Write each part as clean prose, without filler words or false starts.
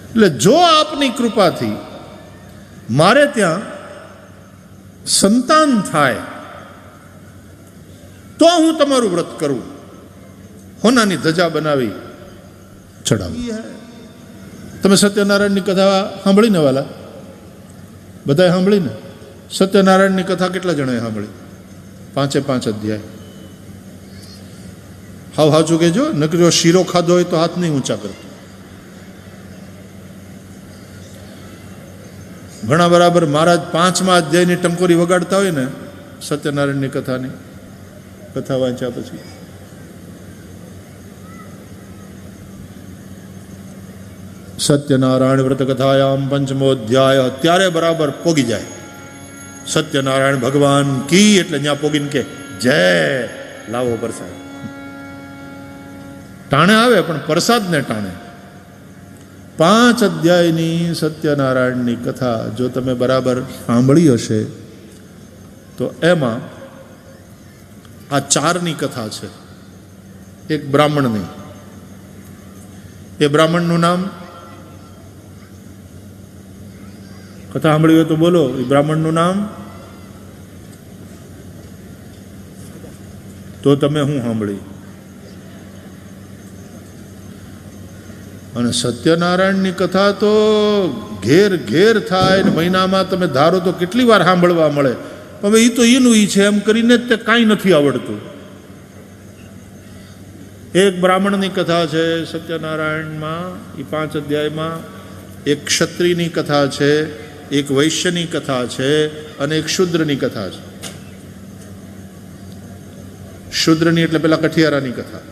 એટલે જો આપની કૃપાથી મારે ત્યાં સંતાન થાય તો હું તમારું વ્રત કરું, હોનાની ધજા બનાવી ચડાવી. તમે સત્યનારાયણની કથા સાંભળીને વાલા? બધાએ સાંભળીને? સત્યનારાયણની કથા કેટલા જણાએ સાંભળી? 5 અધ્યાય. હાવ હાચું કહેજો, નકરો શીરો ખાધો હોય તો હાથ નહીં ઊંચા કરતો. ઘણા બરાબર મહારાજ 5મા અધ્યાયની ટંકોરી વગાડતા હોય ને સત્યનારાયણની કથાની કથા વાંચ્યા પછી. સત્યનારાયણ વ્રત કથાયામ 5મો અધ્યાય ત્યારે બરાબર પોગી જાય. સત્યનારાયણ ભગવાન કી એટલે ત્યાં પોગીને કે જય, લાવો પ્રસાદ. ટાણે આવે પણ પ્રસાદ ને ટાણે. 5 અધ્યાયની સત્યનારાયણની કથા જો તમે બરાબર સાંભળી હશે તો એમાં આ 4ની કથા છે. એક બ્રાહ્મણની, એ બ્રાહ્મણનું નામ કથા સાંભળી હોય તો બોલો. એ બ્રાહ્મણનું નામ તો તમે હું સાંભળી. અને સત્યનારાયણની કથા તો ઘેર ઘેર થાય ને મહિનામાં તમે ધારો તો કેટલી વાર સાંભળવા મળે. હવે એ તો એનું ઈ છે એમ કરીને તે કાંઈ નથી આવડતું. એક બ્રાહ્મણની કથા છે સત્યનારાયણમાં, એ 5 અધ્યાયમાં. એક ક્ષત્રિયની કથા છે, એક વૈશ્યની કથા છે અને એક શૂદ્રની કથા છે. શૂદ્રની એટલે પેલા કઠિયારાની કથા.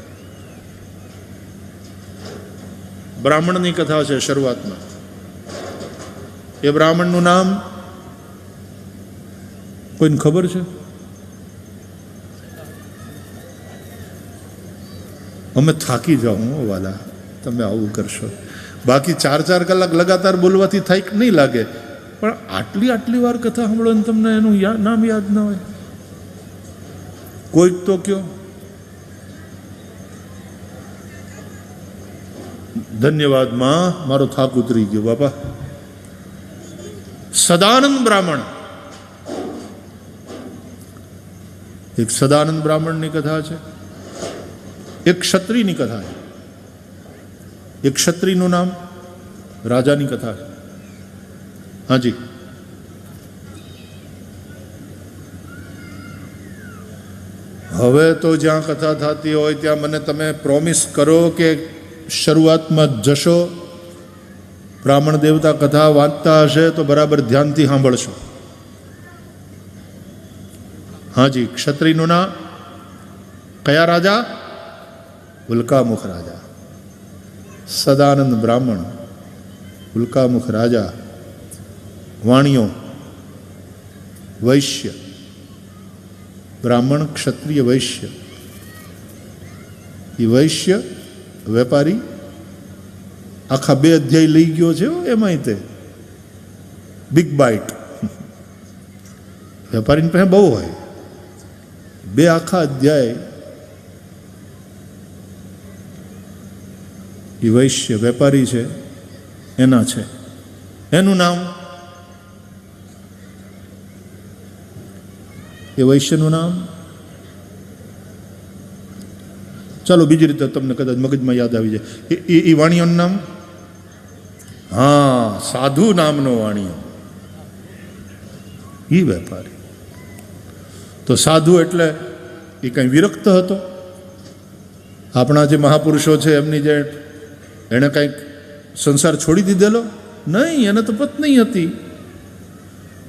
બ્રાહ્મણની કથા છે શરૂઆતમાં. એ બ્રાહ્મણનું નામ કોઈને ખબર છે? અમે થાકી જાઉં વાલા તમે આવું કરશો. બાકી 4 કલાક લગાતાર બોલવાથી થાક નહીં લાગે, પણ આટલી વાર કથા સાંભળો ને તમને એનું નામ યાદ ના હોય. કોઈક તો કયો. ધન્યવાદ માં, મારો થાક ઉતરી ગયો બાપા. સદાનંદ બ્રાહ્મણ, એક સદાનંદ બ્રાહ્મણની કથા છે. એક ક્ષત્રિયની કથા છે. એક ક્ષત્રિયનું નામ રાજાની કથા છે. હાજી, હવે તો જ્યાં કથા થતી હોય ત્યાં મને તમે પ્રોમિસ કરો કે શરૂઆતમાં જશો, બ્રાહ્મણ દેવતા કથા વાંચતા હશે તો બરાબર ધ્યાનથી સાંભળશો. હાજી, ક્ષત્રિયનું નામ કયા રાજા? ઉલ્કામુખ રાજા. સદાનંદ બ્રાહ્મણ, ઉલ્કામુખ રાજા, વાણિયો, વૈશ્ય. બ્રાહ્મણ, ક્ષત્રિય, વૈશ્ય. એ વૈશ્ય વેપારી આખા 2 અધ્યાય લઈ ગયો છે એમાંય તે બિગ બાઇટ. વેપારીની પાસે બહુ હોય. 2 આખા અધ્યાય એ વૈશ્ય વેપારી છે એના છે. એનું નામ, એ વૈશ્યનું નામ ચાલો બીજી રીતે તમને કદાચ મગજમાં યાદ આવી જાય. એ વાણિયોનું નામ, હા, સાધુ નામનો વાણિયો. એ વેપારી. તો સાધુ એટલે એ કંઈ વિરક્ત હતો? આપણા જે મહાપુરુષો છે એમની જે એણે કંઈક સંસાર છોડી દીધેલો? નહીં, એને તો પત્ની હતી.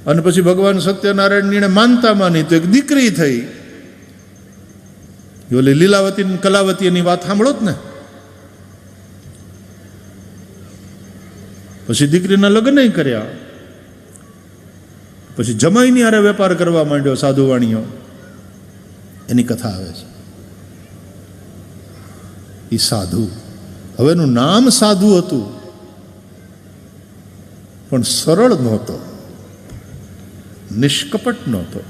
અને પછી ભગવાન સત્યનારાયણની એને માનતા માની તો એક દીકરી થઈ. ઓલી લીલાવતી કલાવતી એની વાત સાંભળો જ ને. પછી દીકરીના લગ્ન કર્યા. પછી જમાઈની હારે વેપાર કરવા માંડ્યો સાધુ વાણીઓ. એની કથા આવે છે. એ સાધુ, હવે એનું નામ સાધુ હતું પણ સરળ નહોતો, નિષ્કપટ નહોતો.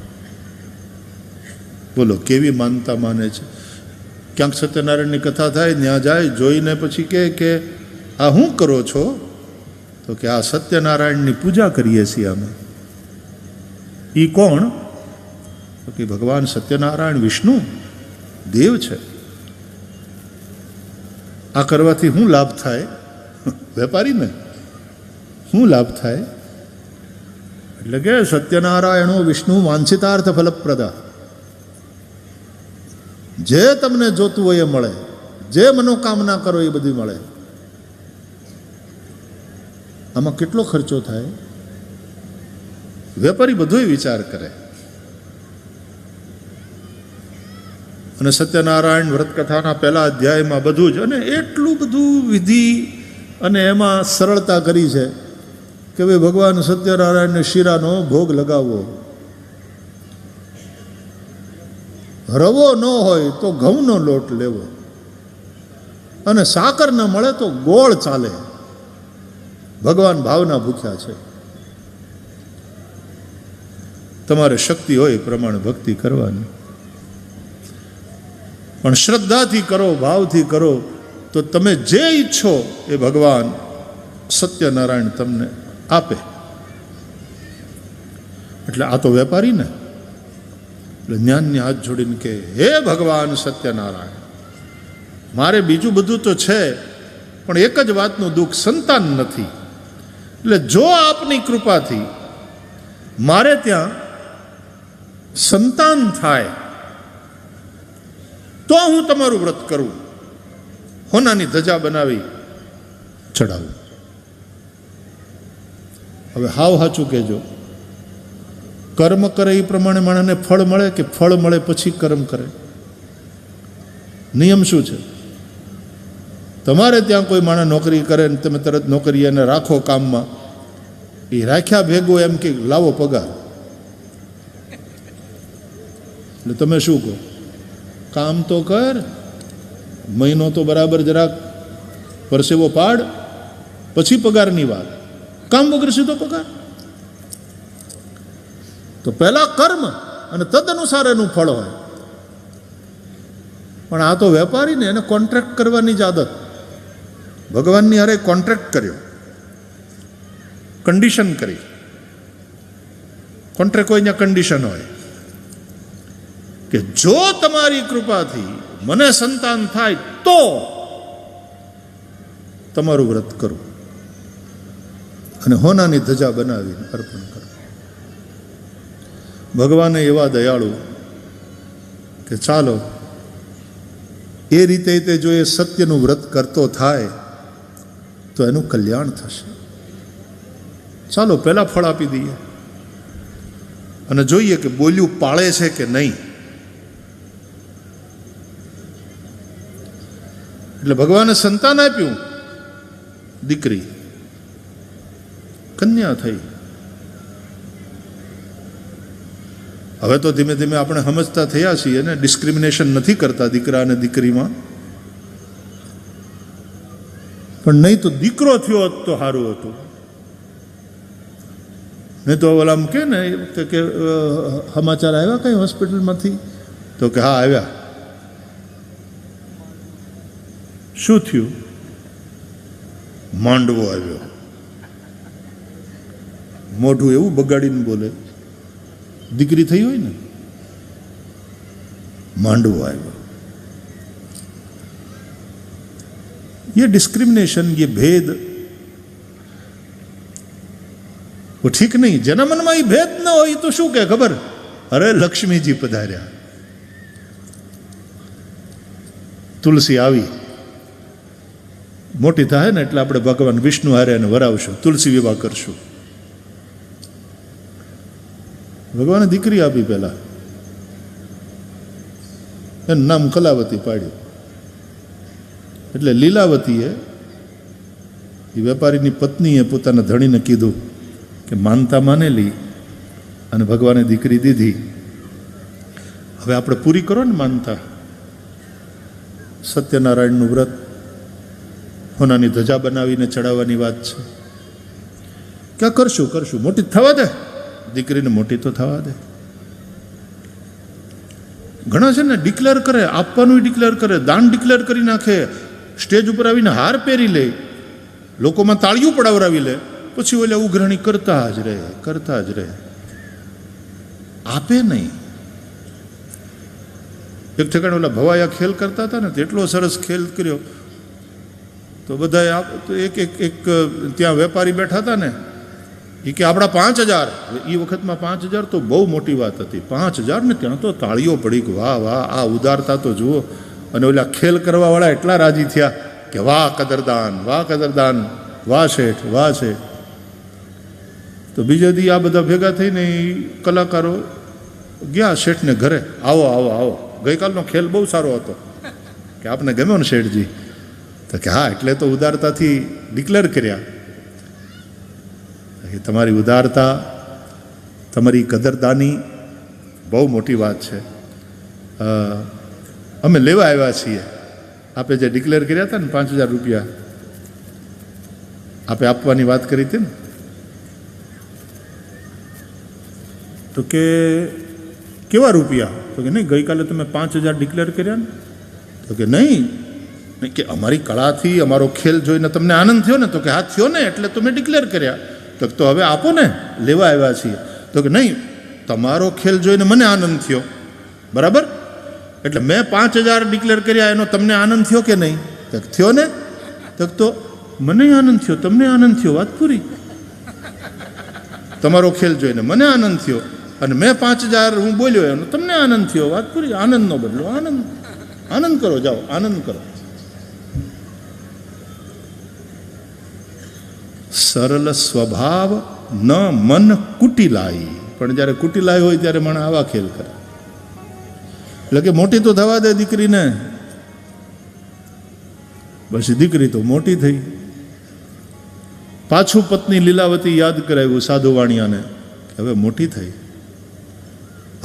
બોલો કેવી માનતા માને છે. ક્યાંક સત્યનારાયણની કથા થાય ત્યાં જાય, જોઈને પછી કે આ શું કરો છો? તો કે આ સત્યનારાયણની પૂજા કરીએ છીએ અમે. એ કોણ? તો કે ભગવાન સત્યનારાયણ વિષ્ણુ દેવ છે. આ કરવાથી શું લાભ થાય? વેપારીને શું લાભ થાય? એટલે કે સત્યનારાયણો વિષ્ણુ વાંછિતાર્થ ફલપ્રદા. જે તમને જોતું હોય એ મળે, જે મનોકામના કરો એ બધી મળે. આમાં કેટલો ખર્ચો થાય? વેપારી બધોય વિચાર કરે. અને સત્યનારાયણ વ્રતકથાના પહેલા અધ્યાયમાં બધું જ, અને એટલું બધું વિધિ અને એમાં સરળતા કરી છે કે ભાઈ ભગવાન સત્યનારાયણને શીરાનો ભોગ લગાવવો. રવો ન હોય તો ઘઉંનો લોટ લેવો, અને સાકર ન મળે તો ગોળ ચાલે. ભગવાન ભાવના ભૂખ્યા છે. તમારે શક્તિ હોય એ પ્રમાણે ભક્તિ કરવાની, પણ શ્રદ્ધાથી કરો, ભાવથી કરો તો તમે જે ઈચ્છો એ ભગવાન સત્યનારાયણ તમને આપે. એટલે આ તો વેપારી ને, એટલે જ્ઞાનની હાથ જોડીને કે હે ભગવાન સત્યનારાયણ, મારે બીજું બધું તો છે, પણ એક જ વાતનું દુઃખ, સંતાન નથી. એટલે જો આપની કૃપાથી મારે ત્યાં સંતાન થાય તો હું તમારું વ્રત કરું, હોનાની ધજા બનાવી ચડાવું. હવે હાવ સાચું કહેજો, કર્મ કરે એ પ્રમાણે માણસને ફળ મળે કે ફળ મળે પછી કર્મ કરે? નિયમ શું છે? તમારે ત્યાં કોઈ માણસ નોકરી કરે ને તમે તરત નોકરી એને રાખો કામમાં, એ રાખ્યા ભેગો એમ કે લાવો પગાર. એટલે તમે શું કહો? કામ તો કર, મહિનો તો બરાબર જરાક પરસેવો પાડ, પછી પગારની વાત. કામ વગર સીધો પગાર? તો પહેલા કર્મ અને તદનુસાર એનું ફળ હોય. પણ આ તો વેપારી ને, એને કોન્ટ્રાક્ટ કરવાની જ આદત. ભગવાનની હારે કોન્ટ્રાક્ટ કર્યો, કન્ડિશન કરી. કોન્ટ્રાક્ટ હોય ત્યાં કન્ડિશન હોય કે જો તમારી કૃપાથી મને સંતાન થાય તો તમારું વ્રત કરું અને હોનાની ધજા બનાવીને અર્પણ કરો. ભગવાને એવા દયાળુ કે ચાલો એ રીતે તે જો એ સત્યનું વ્રત કરતો થાય તો એનું કલ્યાણ થશે. ચાલો પહેલા ફળ આપી દઈએ અને જોઈએ કે બોલ્યું પાળે છે કે નહીં. એટલે ભગવાને સંતાન આપ્યું, દીકરી, કન્યા થઈ. હવે તો ધીમે ધીમે આપણે સમજતા થયા છીએ ને, ડિસ્ક્રિમિનેશન નથી કરતા દીકરા અને દીકરીમાં. પણ નહીં તો દીકરો થયો હોત તો સારું હતું. નહીં તો ઓલામ કે ને કે સમાચાર આવ્યા કઈ હોસ્પિટલમાંથી? તો કે હા આવ્યા. શું થયું? માંડવો આવ્યો. મોઢું એવું બગાડીને બોલે. દીકરી થઈ હોય ને, માંડવો આવ્યો. ये डिस्क्रिमिनेशन, ये भेद वो ठीक नहीं. જેના મનમાં એ ભેદ ન હોય તો શું કે ખબર? અરે લક્ષ્મીજી પધાર્યા. તુલસી આવી, મોટી થાય ને એટલે આપણે ભગવાન વિષ્ણુ હારે એને વરાવશું, તુલસી વિવાહ કરશું. ભગવાને દીકરી આપી પહેલા, એનું નામ કલાવતી પાડ્યું. એટલે લીલાવતીએ, એ વેપારીની પત્નીએ પોતાના ધણીને કીધું કે માનતા માનેલી અને ભગવાને દીકરી દીધી, હવે આપણે પૂરી કરો ને માનતા. સત્યનારાયણનું વ્રત, હોનાની ધજા બનાવીને ચડાવવાની વાત છે. ક્યાં કરશું કરશું, મોટી થવા દે દીકરીને, મોટી તો થવા દે. ઘણા છે ને ડિક્લેર કરે, આપવાનું ડિક્લેર કરે, દાન ડિક્લેર કરી નાખે, સ્ટેજ ઉપર આવીને હાર પહેરી લે, લોકોમાં તાળીઓ પડાવરાવી લે, પછી ઓલા ઉઘરાણી કરતા જ રહે, આપે નહીં. એક ઠેકાણે ઓલા ભવાયા ખેલ કરતા હતા ને, તેટલો સરસ ખેલ કર્યો તો બધા એક ત્યાં વેપારી બેઠા હતા ને, એ કે આપણા 5000. એ વખતમાં 5000 તો બહુ મોટી વાત હતી. 5000 ને ત્યાં તો તાળીઓ પડી કે વાહ વાહ, આ ઉદારતા તો જુઓ. અને ઓલા ખેલ કરવાવાળા એટલા રાજી થયા કે વાહ કદરદાન, વાહ કદરદાન, વાહ શેઠ, વાહ શેઠ. તો બીજે દી આ બધા ભેગા થઈને કલાકારો ગયા શેઠને ઘરે, આવો આવો આવો, ગઈકાલનો ખેલ બહુ સારો હતો, કે આપને ગમ્યો ને શેઠજી? તો કે હા, એટલે તો ઉદારતાથી ડિક્લેર કર્યા. એ તમારી ઉદારતા, તમારી કદરદાની બહુ મોટી વાત છે. અમે લેવા આવ્યા છીએ. આપે જે ડિક્લેર કર્યા હતા ને 5000 રૂપિયા આપે આપવાની વાત કરી હતી ને, તો કે કેવા રૂપિયા? તો કે નહીં, ગઈકાલે તમે 5000 ડિક્લેર કર્યા ને? તો કે નહીં કે અમારી કળાથી અમારો ખેલ જોઈને તમને આનંદ થયો ને? તો કે હા થયો ને, એટલે તો મેં ડિક્લેર કર્યા. તો હવે આપો ને, લેવા આવ્યા છીએ. તો કે નહીં, તમારો ખેલ જોઈને મને આનંદ થયો, બરાબર, એટલે મેં 5000 ડિક્લેર કર્યા, એનો તમને આનંદ થયો કે નહીં? થયો ને? તો મને આનંદ થયો, તમને આનંદ થયો, વાત પૂરી. તમારો ખેલ જોઈને મને આનંદ થયો અને મેં 5000 હું બોલ્યો એનો તમને આનંદ થયો, વાત પૂરી. આનંદનો બદલો આનંદ. આનંદ કરો, જાઓ આનંદ કરો. સરળ સ્વભાવ ન મન કુટિલાઈ. પણ જ્યારે કુટિલાઈ હોય ત્યારે મને આવા ખેલ કરે. એટલે કે મોટી તો થવા દે દીકરીને. પછી દીકરી તો મોટી થઈ. પાછું પત્ની લીલાવતી યાદ કરાવ્યું સાધુ વાણિયાને, હવે મોટી થઈ,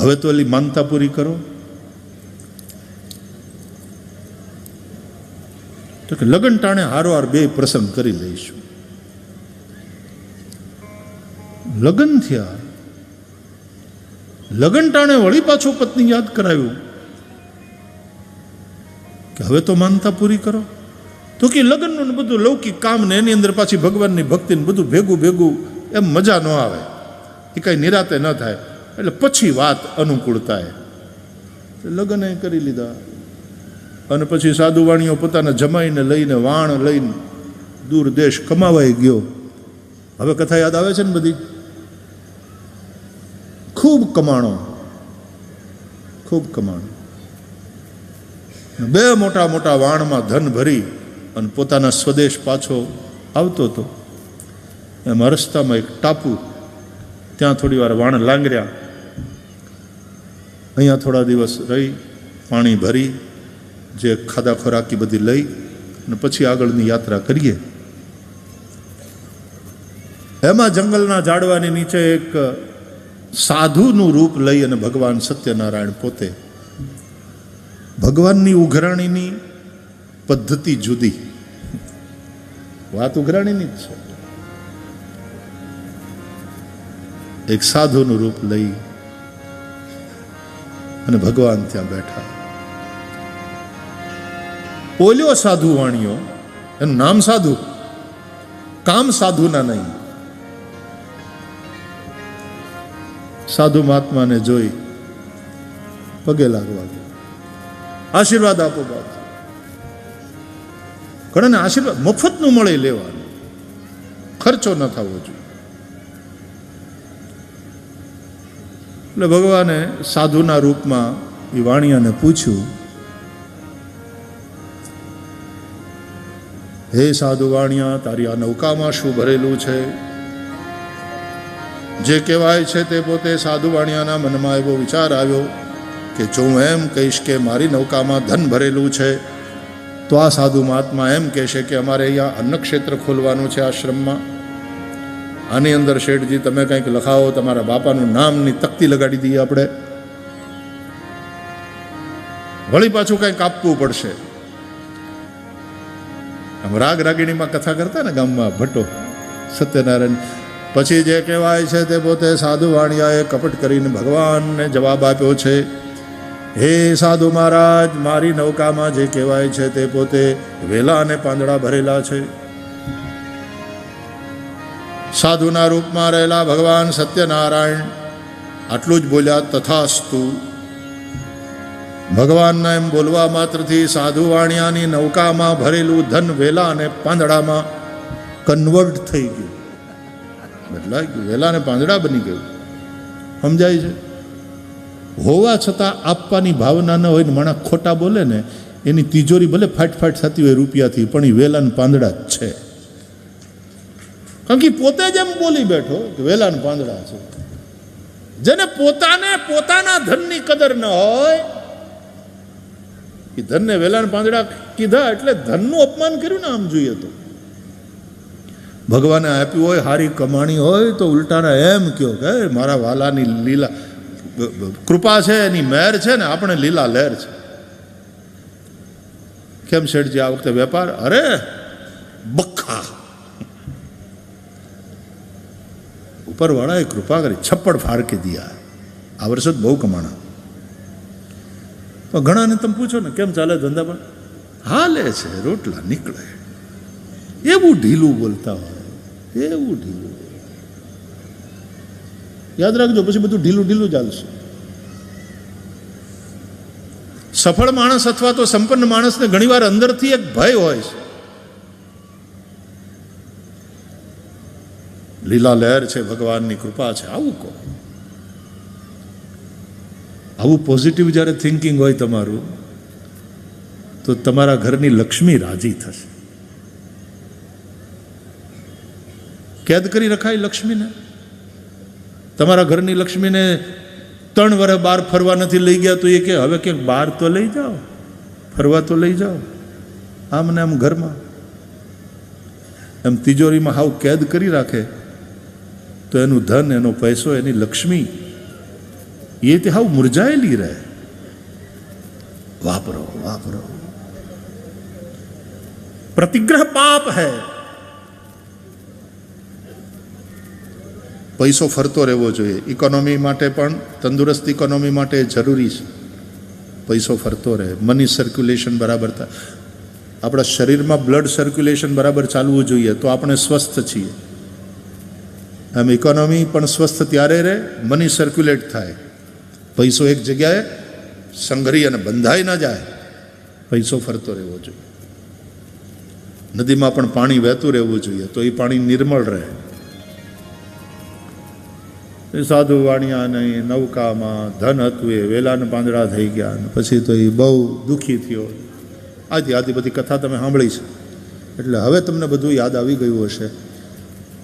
હવે તો એલી માનતા પૂરી કરો. તો કે લગન ટાણે હારોહાર 2 પ્રસંગ કરી લઈશું. લગ્ન થયા, લગ્ન ટાણે વળી પાછું પત્ની યાદ કરાવ્યું કે હવે તો માનતા પૂરી કરો. તો કે લગ્નનું ને બધું લૌકિક કામ ને એની અંદર પાછી ભગવાનની ભક્તિ ને બધું ભેગું ભેગું એમ મજા ન આવે, એ કઈ નિરાતે ન થાય. એટલે પછી વાત અનુકૂળતા લગ્ન કરી લીધા. અને પછી સાધુ વાણીઓ પોતાના જમાઈને લઈને વાણ લઈને દૂર દેશ કમાવાઈ ગયો. હવે કથા યાદ આવે છે ને બધી. ખૂબ કમાણો, ખૂબ કમાણો. 2 મોટા મોટા વાણમાં ધન ભરી અને પોતાના સ્વદેશ પાછો આવતો હતો. એમાં રસ્તામાં એક ટાપુ, ત્યાં થોડી વાર વાણ લાંગર્યા, અહીંયા થોડા દિવસ રહી, પાણી ભરી, જે ખાધા ખોરાકી બધી લઈ અને પછી આગળની યાત્રા કરીએ. એમાં જંગલના ઝાડવાની નીચે એક સાધુનું રૂપ લઈ અને ભગવાન સત્યનારાયણ પોતે. ભગવાનની ઉઘરાણીની પદ્ધતિ જુદી, વાત ઉઘરાણીની જ છે. એક સાધુનું રૂપ લઈ અને ભગવાન ત્યાં બેઠા. બોલ્યો સાધુ વાણીઓ, એનું નામ સાધુ, કામ સાધુના નહીં. સાધુ મહાત્માને જોઈ પગે લાગવા ગયા, આશીર્વાદ આપો બાપ. ઘણાને આશીર્વાદ મફતનું મળે લેવાનું, ખર્ચો ન થવો જોઈએ. એટલે ભગવાને સાધુના રૂપમાં એ વાણિયાને પૂછ્યું, હે સાધુ વાણિયા, તારી આ નૌકામાં શું ભરેલું છે? જે કહેવાય છે તે પોતે સાધુ વાણિયાના મનમાં એવો વિચાર આવ્યો કે જો હું એમ કહીશ કે મારી નૌકામાં ધન ભરેલું છે, તો આ સાધુ મહાત્મા એમ કહેશે કે અમારે અહીંયા અન્નક્ષેત્ર ખોલવાનું છે આશ્રમમાં, આની અંદર શેઠજી તમે કંઈક લખાવો, તમારા બાપાનું નામની તકતી લગાડી દઈએ આપણે, વળી પાછું કંઈક આપવું પડશે. આમ રાગ રાગીણીમાં કથા કરતા ને ગામમાં ભટ્ટો સત્યનારાયણ. પછી જે કહેવાય છે તે પોતે સાધુ વાણિયાએ કપટ કરીને ભગવાનને જવાબ આપ્યો છે, હે સાધુ મહારાજ, મારી નૌકામાં જે કહેવાય છે તે પોતે વેલા અને પાંદડા ભરેલા છે. સાધુના રૂપમાં રહેલા ભગવાન સત્યનારાયણ આટલું જ બોલ્યા, તથાસ્તુ. ભગવાનના એમ બોલવા માત્રથી સાધુ વાણિયાની નૌકામાં ભરેલું ધન વેલા અને પાંદડામાં કન્વર્ટ થઈ ગયું, બદલાઈ ગયું, વેલા અને પાંદડા બની ગયું. સમજાય છે? હોવા છતાં આપવાની ભાવના ન હોય ને માણસ ખોટા બોલે ને, એની તિજોરી ભલે ફાટ થતી હોય રૂપિયાથી, પણ એ વેલા ને પાંદડા જ છે. કારણ કે પોતે જ એમ બોલી બેઠો કે વેલા ને પાંદડા છે. જેને પોતાના ધનની કદર ન હોય, એ ધનને વેલા ને પાંદડા કીધા એટલે ધનનું અપમાન કર્યું ને. આમ જોઈએ તો ભગવાને આપ્યું હોય, હારી કમાણી હોય તો ઉલટાના એમ કહો કે મારા વાલાની લીલા કૃપા છે, એની મહેર છે ને, આપણે લીલા લહેર છે. કેમ શેઠજી આ વખતે વેપાર? અરે બખ્ખા, ઉપરવાળાએ કૃપા કરી, છપ્પડ ફાડ કે દિયા. આ વર્ષે જ બહુ કમાણા. પણ ઘણાને તમે પૂછો ને કેમ ચાલે ધંધા, પણ હાલે છે, રોટલા નીકળે. એવું ઢીલું બોલતા હોય, એવું ઢીલું. યાદ રાખજો, પછી બધું ઢીલું ચાલશે. સફળ માણસ અથવા તો સંપન્ન માણસને ઘણીવાર અંદરથી એક ભય હોય છે. લીલા લહેર છે, ભગવાનની કૃપા છે, આવું કહો. આવું પોઝિટિવ જ્યારે થિંકિંગ હોય તમારું, તો તમારા ઘરની લક્ષ્મી રાજી થશે. કેદ કરી રખાય લક્ષ્મીને. તમારા ઘરની લક્ષ્મીને 3 વર્ષ બહાર ફરવા નથી લઈ ગયા તો એ કે હવે ક્યાંક બહાર તો લઈ જાઓ, ફરવા તો લઈ જાઓ. આમ ને આમ ઘરમાં એમ તિજોરીમાં હાવ કેદ કરી રાખે તો એનું ધન, એનો પૈસો, એની લક્ષ્મી એ તે હાવ મુરઝાયેલી રહે. વાપરો. પ્રતિગ્રહ પાપ હૈ. પૈસો ફરતો રહેવો જોઈએ. ઇકોનોમી માટે પણ, તંદુરસ્ત ઇકોનોમી માટે જરૂરી છે પૈસો ફરતો રહે, મની સર્ક્યુલેશન બરાબર થાય. આપણા શરીરમાં બ્લડ સર્ક્યુલેશન બરાબર ચાલવું જોઈએ તો આપણે સ્વસ્થ છીએ. આમ ઇકોનોમી પણ સ્વસ્થ ત્યારે રહે, મની સર્ક્યુલેટ થાય. પૈસો એક જગ્યાએ સંઘરી અને બંધાઈ ન જાય, પૈસો ફરતો રહેવો જોઈએ. નદીમાં પણ પાણી વહેતું રહેવું જોઈએ તો એ પાણી નિર્મળ રહે. સાધુ વાણિયા નહીં, નૌકામાં ધન હતું એ વેલાને પાંદડા થઈ ગયા, પછી તો એ બહુ દુઃખી થયો. આથી બધી કથા તમે સાંભળી છે એટલે હવે તમને બધું યાદ આવી ગયું હશે.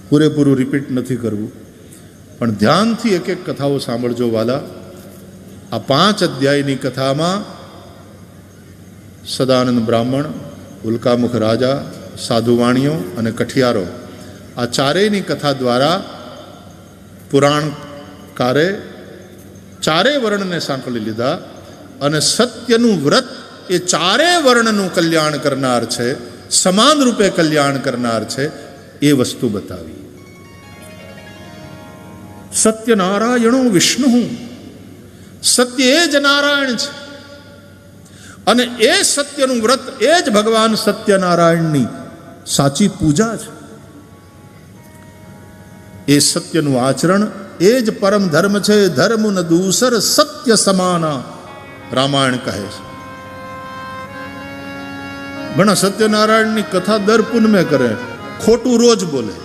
પૂરેપૂરું રિપીટ નથી કરવું, પણ ધ્યાનથી એક એક કથાઓ સાંભળજો વાલા. આ 5 અધ્યાયની કથામાં સદાનંદ બ્રાહ્મણ, ઉલ્કામુખ રાજા, સાધુ વાણિયો અને કઠિયારો, આ ચારેયની કથા દ્વારા પુરાણકારે ચારે વર્ણને સાંકળી લીધા અને સત્યનું વ્રત એ ચારે વર્ણનું કલ્યાણ કરનાર છે, સમાન રૂપે કલ્યાણ કરનાર છે, એ વસ્તુ બતાવી. સત્યનારાયણો વિષ્ણુ, સત્ય એ જ નારાયણ છે અને એ સત્યનું વ્રત એ જ ભગવાન સત્યનારાયણની સાચી પૂજા છે. એ સત્યનું આચરણ એ જ પરમ ધર્મ છે. ધર્મ ન દૂસર સત્ય સમાના, રામાયણ કહે છે. ઘણા સત્યનારાયણની કથા દર પૂનમે કરે, ખોટું રોજ બોલે.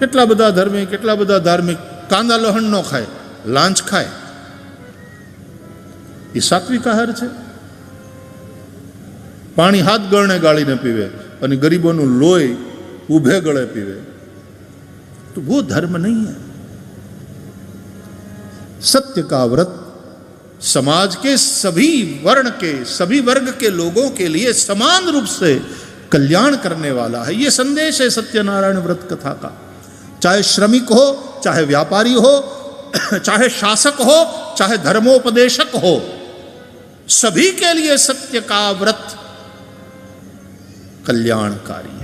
કેટલા બધા ધર્મી, કેટલા બધા ધાર્મિક કાંદા લહણ ન ખાય, લાંચ ખાય. એ સાત્વિક આહાર છે. પાણી હાથ ગળને ગાળીને પીવે અને ગરીબોનું લોહી ઊભે ગળે પીવે, तो वो धर्म नहीं है. सत्य का व्रत समाज के सभी वर्ण के, सभी वर्ग के लोगों के लिए समान रूप से कल्याण करने वाला है. ये संदेश है सत्यनारायण व्रत कथा का. चाहे श्रमिक हो, चाहे व्यापारी हो, चाहे शासक हो, चाहे धर्मोपदेशक हो, सभी के लिए सत्य का व्रत कल्याणकारी है.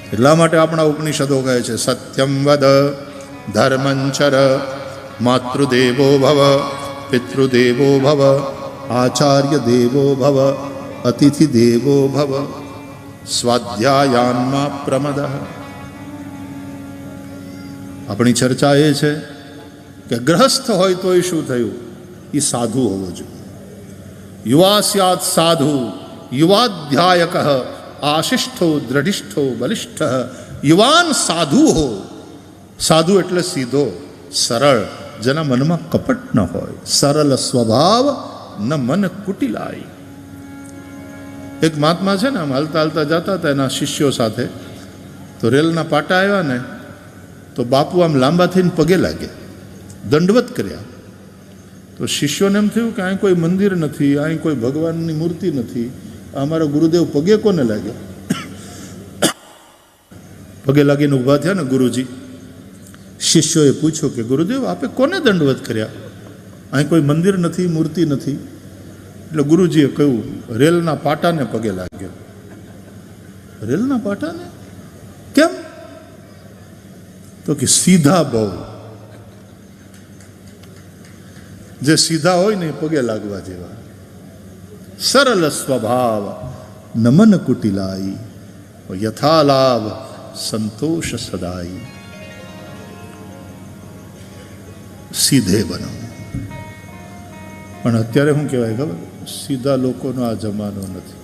એટલા માટે આપણા ઉપનિષદો કહે છે સત્યમ વદ, ધર્મંચર, માતૃદેવો ભવ, પિતૃદેવો ભવ, આચાર્ય દેવો ભવ, અતિથિ દેવો ભવ. સ્વાધ્યાયાનમાં પ્રમદ. આપણી ચર્ચા એ છે કે ગ્રહસ્થ હોય તોય શું થયું, એ સાધુ હોવો જોઈએ. યુવા સ્યાત સાધુ યુવાધ્યાયક આશિષ્ઠો દ્રઢિષ્ઠો બલિષ્ઠ. યુવાન સાધુ હો. સાધુ એટલે સીધો સરળ, જેના મનમાં કપટ ન હોય. સરળ સ્વભાવ ન મન કુટિલાય. એક મહાત્મા છે ને, આમ હાલતા હાલતા જતા હતા એના શિષ્યો સાથે, તો રેલના પાટા આવ્યા ને તો બાપુ આમ લાંબા થઈને પગે લાગ્યા, દંડવત કર્યા. તો શિષ્યોને એમ થયું કે અહીં કોઈ મંદિર નથી, અહીં કોઈ ભગવાનની મૂર્તિ નથી, અમારા ગુરુદેવ પગે કોને લાગ્યા? પગે લાગીને ઊભા થયા ને ગુરુજી. શિષ્યોએ પૂછ્યું કે ગુરુદેવ આપે કોને દંડવત કર્યા? અહીં કોઈ મંદિર નથી, મૂર્તિ નથી. એટલે ગુરુજીએ કહ્યું રેલના પાટાને પગે લાગ્યો. રેલના પાટાને? કેમ? તો કે સીધા બહુ, જે સીધા હોય ને એ પગે લાગવા જેવા. સરળ સ્વભાવ નમન કુટિલાઈ, યથાલાભ સંતોષ સદાઈ. સીધે બનો. પણ અત્યારે શું કહેવાય ખબર? સીધા લોકોનો આ જમાનો નથી.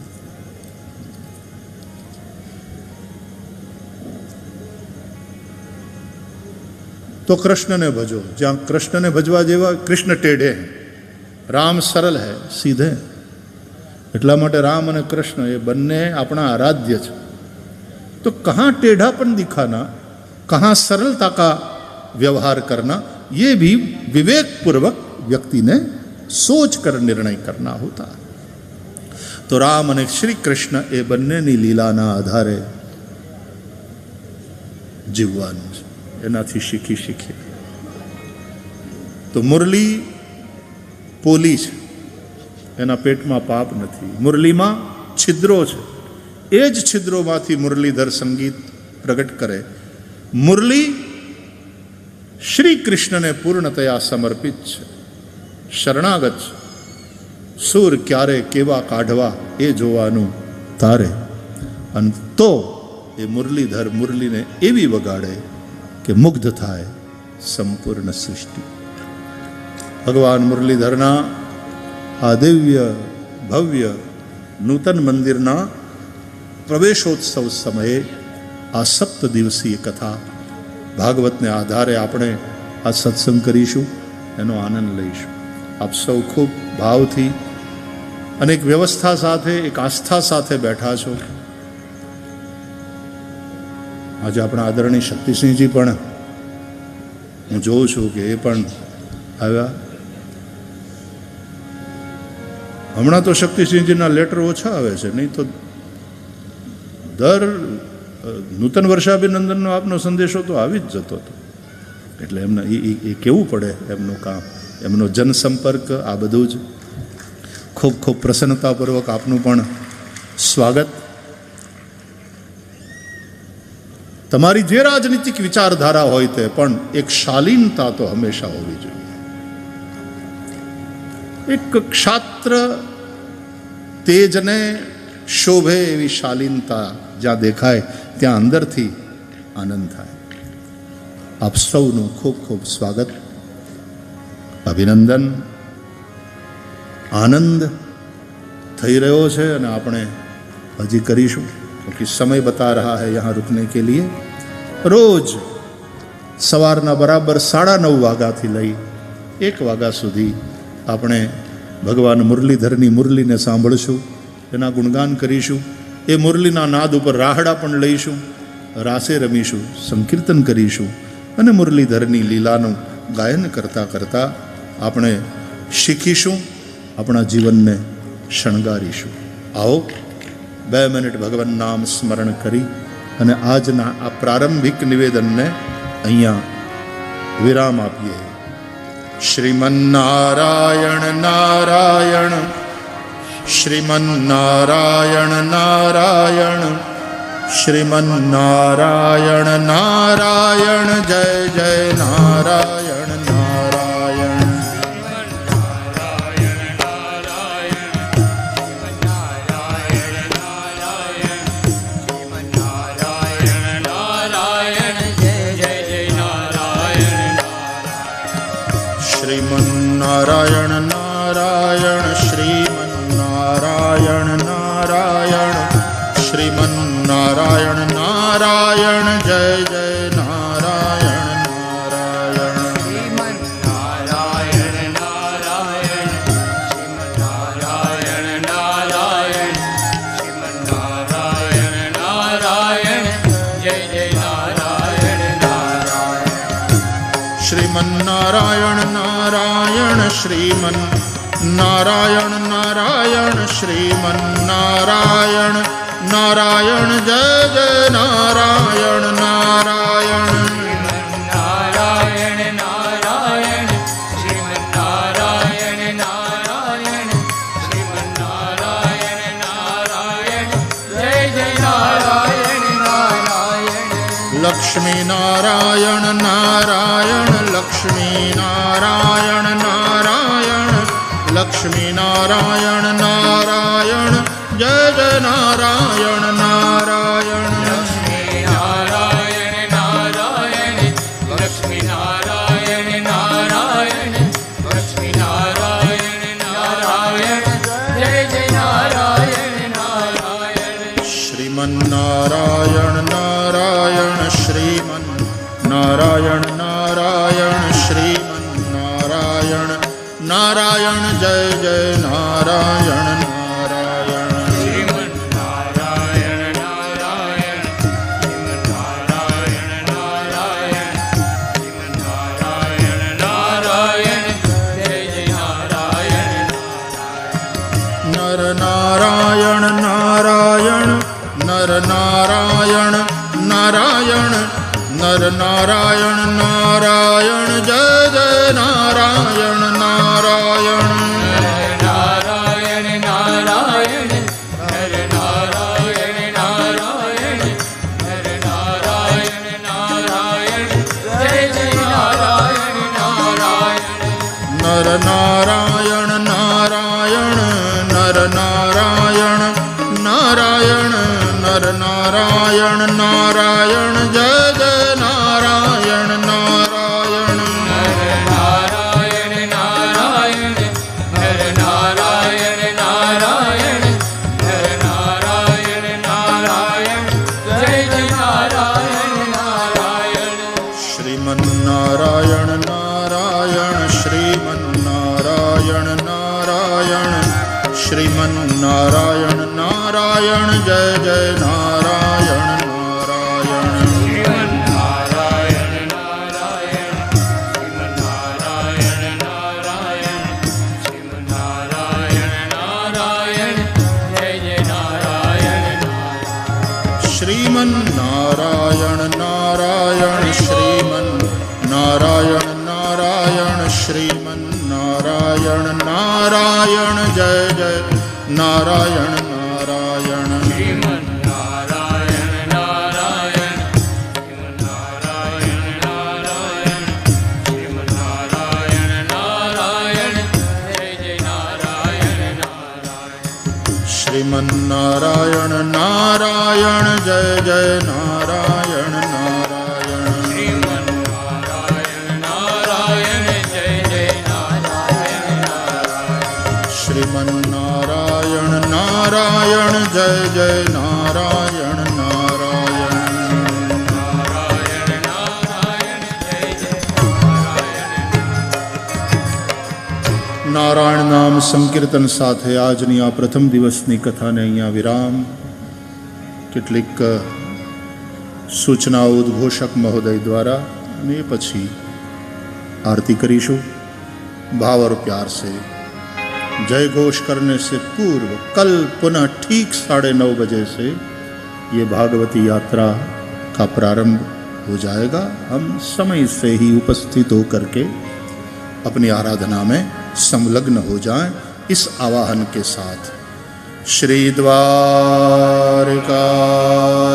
તો કૃષ્ણને ભજો. જ્યાં કૃષ્ણને ભજવા જેવા, કૃષ્ણ ટેઢે, રામ સરળ હૈ સીધે. એટલા માટે રામ અને કૃષ્ણ એ બંને આપણા આરાધ્ય છે. તો કહાં ટેढ़ापन दिखाना, कहाँ सरलता का व्यवहार करना, ये भी विवेक पूर्वक व्यक्ति ने सोच कर निर्णय करना होता. तो राम અને શ્રી કૃષ્ણ એ બંનેની લીલાના આધારે જીવવાનું છે. એનાથી શીખીએ. તો મુરલી પોલી છે, એના પેટમાં પાપ નથી. મુરલીમાં છિદ્રો છે, એ જ છિદ્રોમાંથી મુરલીધર સંગીત પ્રગટ કરે. મુરલી શ્રી કૃષ્ણને પૂર્ણતયા સમર્પિત છે, શરણાગત છે. સૂર ક્યારે કેવા કાઢવા એ જોવાનું તારે. અને તો એ મુરલીધર મુરલીને એવી વગાડે કે મુગ્ધ થાય સંપૂર્ણ સૃષ્ટિ. ભગવાન મુરલીધરના આ દિવ્ય ભવ્ય નૂતન મંદિરના પ્રવેશોત્સવ સમયે આ 7 દિવસીય કથા ભાગવતને આધારે આપણે આ સત્સંગ કરીશું, એનો આનંદ લઈશું. આપ સૌ ખૂબ ભાવથી અને એક વ્યવસ્થા સાથે, એક આસ્થા સાથે બેઠા છો. આજે આપણા આદરણીય શક્તિસિંહજી પણ હું જોઉં છું કે એ પણ આવ્યા. હમણાં તો શક્તિસિંહજીના લેટર ઓછા આવે છે, નહીં તો દર નૂતન વર્ષાભિનંદનનો આપનો સંદેશો તો આવી જ જતો હતો. એટલે એમને એ કેવું પડે એમનું કામ, એમનો જનસંપર્ક, આ બધું જ. ખૂબ ખૂબ પ્રસન્નતાપૂર્વક આપનું પણ સ્વાગત. તમારી જે રાજનીતિક વિચારધારા હોય તે, પણ એક શાલીનતા તો હંમેશા હોવી જોઈએ. એક ક્ષાત્ર તેજને શોભે એવી શાલીનતા જ્યાં દેખાય ત્યાં અંદરથી આનંદ થાય. આપ સૌનું ખૂબ ખૂબ સ્વાગત, અભિનંદન. આનંદ થઈ રહ્યો છે અને આપણે હજી કરીશું, क्योंकि समय बता रहा है यहाँ रुकने के लिए. રોજ સવારના બરાબર 9:30 વાગ્યાથી લઈ 1 વાગ્યા સુધી આપણે ભગવાન મુરલીધરની મુરલીને સાંભળશું, એના ગુણગાન કરીશું. એ મુરલીના નાદ ઉપર રાહડા પણ લઈશું, રાસે રમીશું, સંકીર્તન કરીશું અને મુરલીધરની લીલાનું ગાયન કરતાં કરતાં આપણે શીખીશું, આપણા જીવનને શણગારીશું. આવો 2 મિનિટ ભગવાન નામ સ્મરણ કરી અને આજના આ પ્રારંભિક નિવેદનને અહીંયા વિરામ આપીએ. શ્રીમન્નારાયણ નારાયણ, શ્રીમન્નારાયણ નારાયણ, શ્રીમન્નારાયણ નારાયણ, જય જય નારાયણ નારાયણ. નારાયણ નારાયણ શ્રીમન્નારાયણ નારાયણ શ્રીમન્નારાયણ નારાયણ જય જય નારાયણ નારાયણ શ્રીમન્નારાયણ નારાયણ શ્રીમન્નારાયણ નારાયણ શ્રીમન્નારાયણ નારાયણ જય જય નારાયણ નારાયણ શ્રીમન્નારાયણ નારાયણ શ્રીમન્નારાયણ નારાયણ શ્રીમન્નારાયણ નારાયણ જય જય નારાયણ નારાયણ નારાયણ નારાયણ શ્રીમન્નારાયણ નારાયણ શ્રીમન્નારાયણ નારાયણ જય જય નારાયણ નારાયણ લક્ષ્મી નારાયણ નારાયણ લક્ષ્મી નારાયણ નારાયણ લક્ષ્મી નારાયણ નારાયણ જય જય નારાયણ નારાયણ લક્ષ્મી નારાયણ નારાયણ લક્ષ્મી નારાયણ નારાયણ લક્ષ્મી નારાયણ નારાયણ જય જય નારાયણ નારાયણ શ્રીમન્નારાયણ નારાયણ શ્રીમન્નારાયણ નારાયણ શ્રીમન્નારાયણ નારાયણ જય જય નારાયણ નારાયણ શ્રીમન્નારાયણ નારાયણ શ્રીમન્નારાયણ નારાયણ શ્રીમન્નારાયણ નારાયણ જય જય નારાયણ નર નારાયણ નારાયણ નર નારાયણ નારાયણ નર નારાયણ નારાયણ જય જય નારાયણ નારાયણ નારાયણ નારાયણ હર નારાયણ નારાયણ હર નારાયણ નારાયણ જય જય નારાયણ નારાયણ નર નારાયણ નારાયણ નર નારાયણ નારાયણ નર નારાયણ નારાયણ જય જય નારાયણ નારાયણ નારાયણ નારાયણ હર નારાયણ નારાયણ હર નારાયણ નારાયણ જય જય નારાયણ નારાયણ શ્રીમન્નારાયણ નારાયણ શ્રીમન્નારાયણ નારાયણ શ્રીમન્નારાયણ નારાયણ જય જય નારાયણ નારાયણ શ્રીમન્નારાયણ નારાયણ શ્રીમન્નારાયણ નારાયણ શ્રીમન્નારાયણ નારાયણ જય જય નારાયણ નારાયણ શ્રીમન્નારાયણ નારાયણ શ્રીમન્નારાયણ નારાયણ શ્રીમન્નારાયણ નારાયણ જય જય નારાયણ નારાયણ શ્રીમન્નારાયણ નારાયણ શ્રીમન્નારાયણ નારાયણ શ્રીમન્નારાયણ નારાયણ જય જય નારાયણ નારાયણ શ્રીમન્નારાયણ નારાયણ જય જય નારાયણ નારાયણ શ્રીમન્નારાયણ નારાયણ જય જય નારાયણ નારાયણ શ્રીમન્નારાયણ નારાયણ જય જય નારાયણ નારાયણ નારાયણ નારાયણ જય જય નારાયણ નારાયણ નામ સંકીર્તન સાથે આજની આ પ્રથમ દિવસની કથાને અહીંયા વિરામ. કેટલીક સૂચનાઓ ઉદ્ઘોષક મહોદય દ્વારા અને પછી आरती करीशु. भाव और प्यार से जय घोष करने से पूर्व कल पुनः ठीक 9:30 बजे से ये भागवती यात्रा का प्रारंभ हो जाएगा. हम समय से ही उपस्थित होकर के अपनी आराधना में संलग्न हो जाएं. इस आवाहन के साथ श्री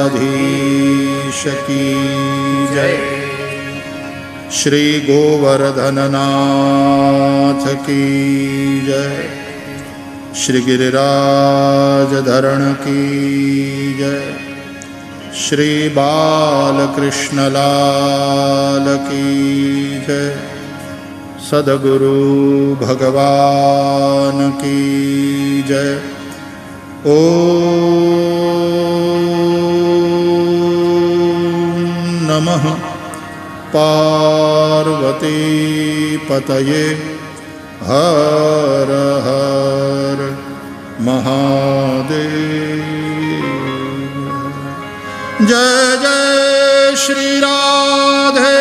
द्वारकाधीश की जय, श्री गोवर्धननाथ की जय, श्री गिरिराज धरण की जय, श्री बालकृष्ण लाल की जय. सद्गुरु भगवान की जय। ओम नमः पार्वती पतये हर हर महादेव। जय जय श्री राधे